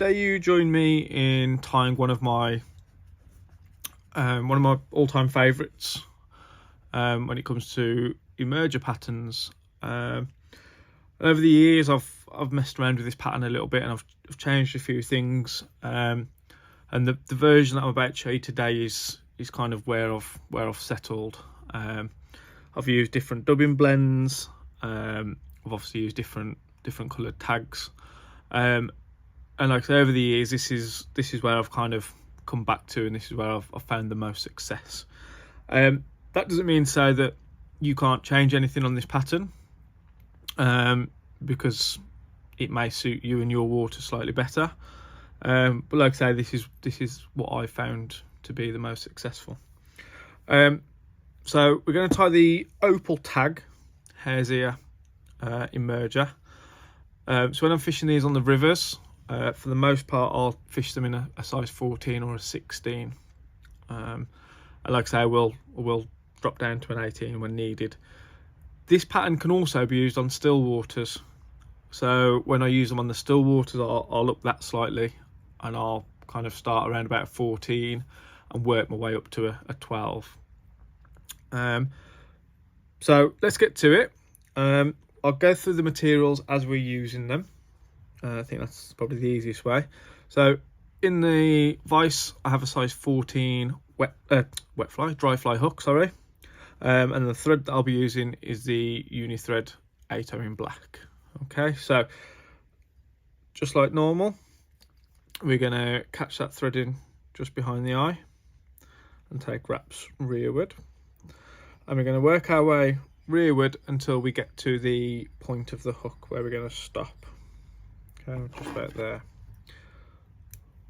today you join me in tying one of my all-time favourites when it comes to emerger patterns. Over the years, I've messed around with this pattern a little bit, and I've changed a few things. And the version that I'm about to show you today is kind of where I've settled. I've used different dubbing blends. I've obviously used different coloured tags. And like I say, over the years, this is where I've kind of come back to, and this is where I've found the most success. That doesn't mean to say that you can't change anything on this pattern, because it may suit you and your water slightly better. But like I say, this is what I found to be the most successful. So we're going to tie the Opal Tag Hare Emerger. So when I'm fishing these on the rivers, for the most part, I'll fish them in a size 14 or a 16. And like I say, I will drop down to an 18 when needed. This pattern can also be used on still waters. So when I use them on the still waters, I'll up that slightly, and I'll kind of start around about 14 and work my way up to a 12. So let's get to it. I'll go through the materials as we're using them. I think that's probably the easiest way. So in the vise, I have a size 14 dry fly hook, sorry. And the thread that I'll be using is the Uni-Thread 8 in black. Okay, so just like normal, we're going to catch that thread in just behind the eye and take wraps rearward. And we're going to work our way rearward until we get to the point of the hook where we're going to stop. Okay, just about there.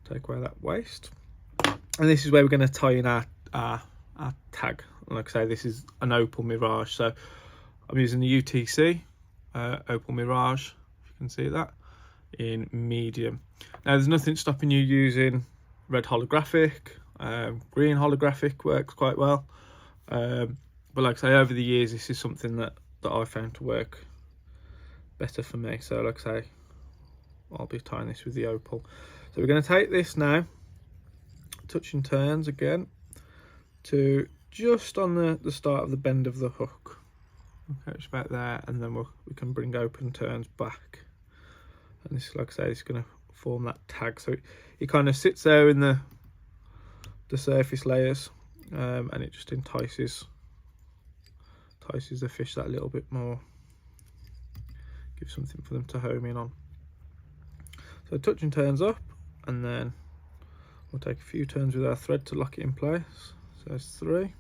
Take away that waste. And this is where we're going to tie in our tag. Like I say, this is an Opal Mirage. So I'm using the UTC Opal Mirage, if you can see that, in medium. Now there's nothing stopping you using red holographic. Green holographic works quite well. But like I say, over the years, this is something that I found to work better for me. So like I say, I'll be tying this with the Opal. So we're going to take this now, touch and turns again, to just on the start of the bend of the hook. Okay, it's about there, and then we can bring open turns back. And this, like I say, is going to form that tag. So it kind of sits there in the surface layers, and it just entices the fish that little bit more. Give something for them to home in on. So touch and turns up, and then we'll take a few turns with our thread to lock it in place. So there's 3,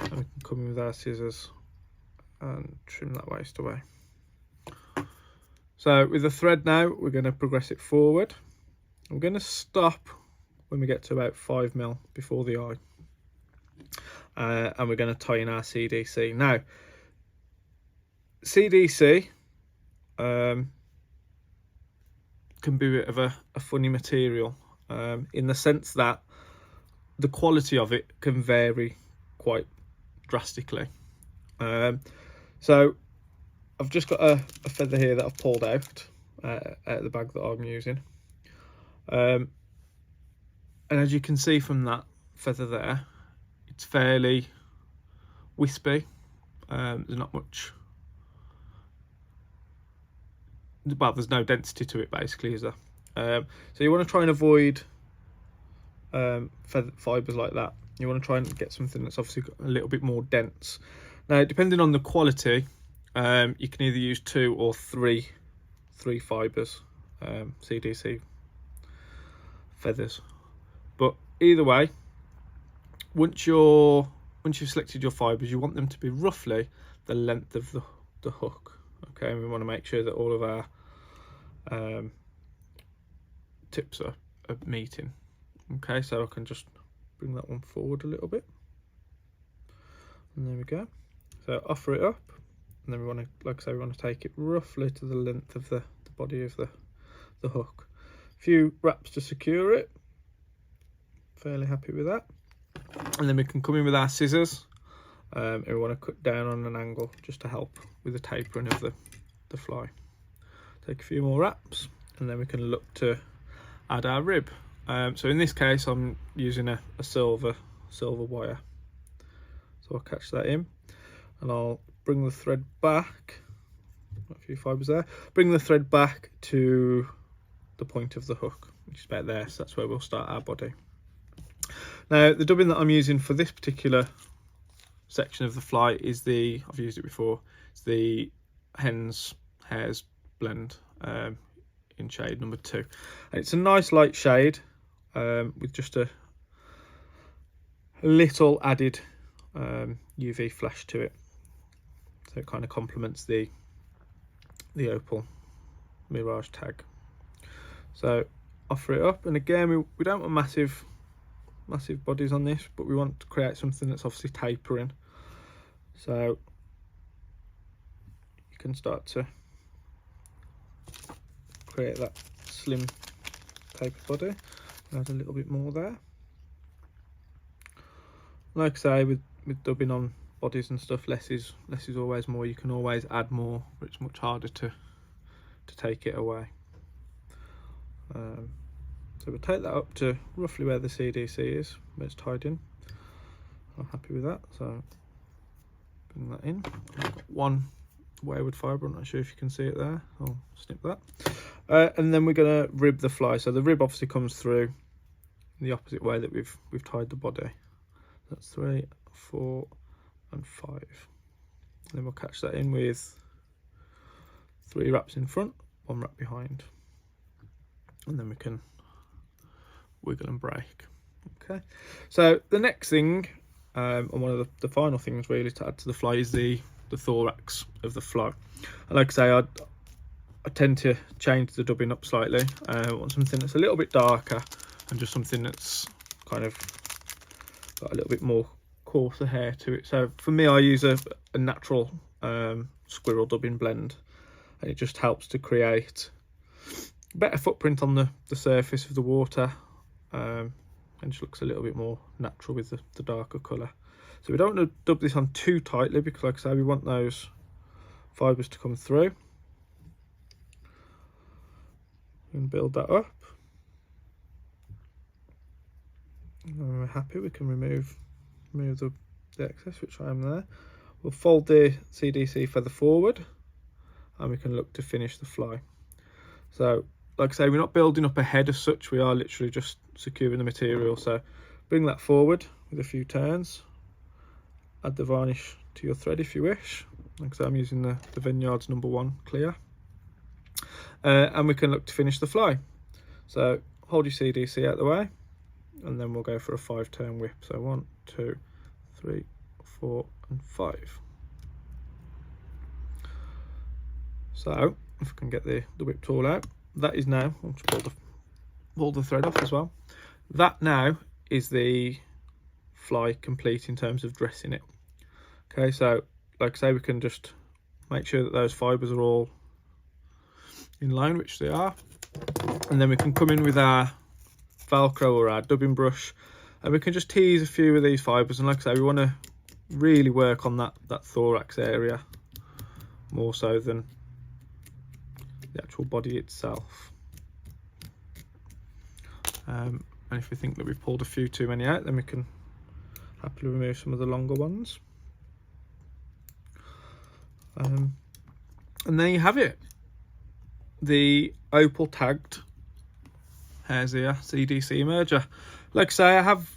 and we can come in with our scissors and trim that waste away. So with the thread now, we're going to progress it forward. We're going to stop when we get to about 5 mil before the eye, and we're going to tie in our CDC. Now CDC can be a bit of a funny material, in the sense that the quality of it can vary quite drastically. So I've just got a feather here that I've pulled out of the bag that I'm using, and as you can see from that feather there, it's fairly wispy. There's not much, well, there's no density to it basically, is there? So you want to try and avoid feather fibres like that. You want to try and get something that's obviously got a little bit more dense. Now, depending on the quality, you can either use 2 or 3 fibres, CDC feathers. But either way, once you've selected your fibres, you want them to be roughly the length of the hook. Okay, and we want to make sure that all of our tips are meeting. Okay, so I can just bring that one forward a little bit, and there we go. So offer it up, and then we want to, like I say, we want to take it roughly to the length of the body of the hook. A few wraps to secure it. Fairly happy with that. And then we can come in with our scissors, and we want to cut down on an angle just to help with the tapering of the fly. Take a few more wraps, and then we can look to add our rib. So in this case I'm using a silver wire, so I'll catch that in and I'll bring the thread back, a few fibres there, bring the thread back to the point of the hook, which is about there, so that's where we'll start our body. Now the dubbing that I'm using for this particular section of the fly is I've used it before, it's the Hendz Hare's blend in shade number 2, and it's a nice light shade with just a little added UV flash to it, so it kind of complements the Opal Mirage tag. So offer it up, and again we don't want massive bodies on this, but we want to create something that's obviously tapering, so you can start to create that slim taper body. Add a little bit more there. Like I say, with dubbing on bodies and stuff, less is always more. You can always add more, but it's much harder to take it away. So we'll take that up to roughly where the CDC is, where it's tied in. I'm happy with that, so bring that in. I've got one wayward fibre, I'm not sure if you can see it there, I'll snip that. And then we're going to rib the fly, so the rib obviously comes through the opposite way that we've tied the body. That's 3, 4 and 5. And then we'll catch that in with 3 wraps in front, 1 wrap behind, and then we can wiggle and break. Okay, so the next thing, and one of the final things really to add to the fly, is the thorax of the fly. And like I say, I tend to change the dubbing up slightly. I want something that's a little bit darker and just something that's kind of got a little bit more coarser hair to it. So for me, I use a natural squirrel dubbing blend, and it just helps to create a better footprint on the surface of the water, and just looks a little bit more natural with the darker colour. So we don't want to dub this on too tightly, because like I say, we want those fibres to come through. And build that up. And when we're happy, we can remove the excess, which I am there. We'll fold the CDC feather forward, and we can look to finish the fly. So like I say, we're not building up a head as such, we are literally just securing the material. So bring that forward with a few turns, add the varnish to your thread if you wish. Like I say, I'm using the Vineyards number 1 clear, and we can look to finish the fly. So hold your CDC out the way, and then we'll go for a 5-turn whip. So 1, 2, 3, 4 and 5. So if we can get the whip tool out, that is now, I'll just pull the thread off as well. That now is the fly complete in terms of dressing it. Okay, so like I say, we can just make sure that those fibres are all in line, which they are, and then we can come in with our Velcro or our dubbing brush, and we can just tease a few of these fibres. And like I say, we want to really work on that thorax area more so than the actual body itself. And if we think that we've pulled a few too many out, then we can happily remove some of the longer ones. And there you have it, the Opal tagged Hare's Ear CDC Emerger. Like I say, I have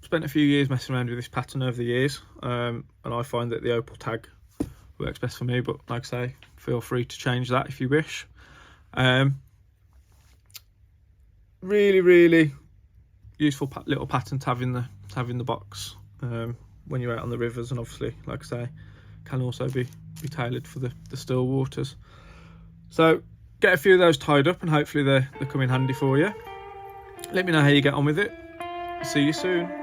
spent a few years messing around with this pattern over the years, and I find that the Opal tag works best for me, but like I say, feel free to change that if you wish. Really useful little pattern to have in the box when you're out on the rivers, and obviously, like I say, can also be tailored for the still waters. So get a few of those tied up, and hopefully they come in handy for you. Let me know how you get on with it. See you soon.